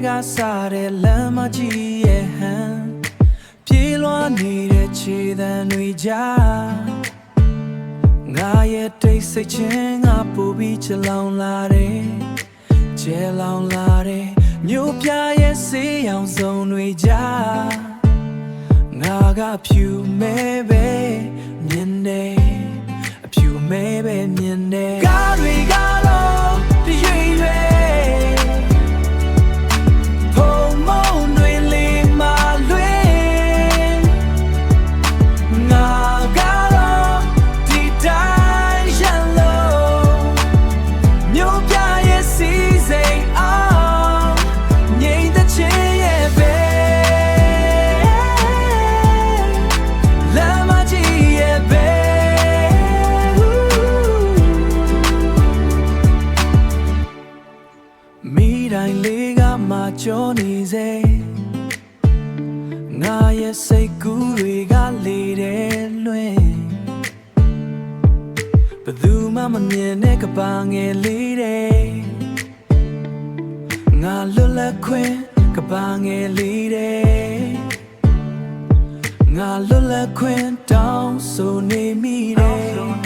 ကစားတဲ့လမ်းမကြီးရဲ့ဟန်ပြေးလွှားနေတဲ့ခြေသံတွေကြားငါရဲ့တိတ်ဆိတ်ခြင်းငါပို့ပြီးချလောင်လာတယ်ကျဲလောင်လာတယ်မြို့ပြရဲ့ဆေးရောင်စုံတွေကြားငါကဖြူမဲပဲမြင်တယ်အဖြူမဲပဲမြင်တယ်ကားတွေကတော့တရွေ့ရွေ့မိတိုင်းလေးကမှကြောနေစေငါရဲ့စိတ်ကူးတွေကလေတယ်လွင်ဘယ်သူမှမမြင်တဲ့ကဘာငယ်လေးတဲ့ငါလွတ်လပ်ခွင့်ကဘာငယ်လေးတဲ့ငါလွတ်လပ်ခွင့်တောင်းဆိုနေမိတယ်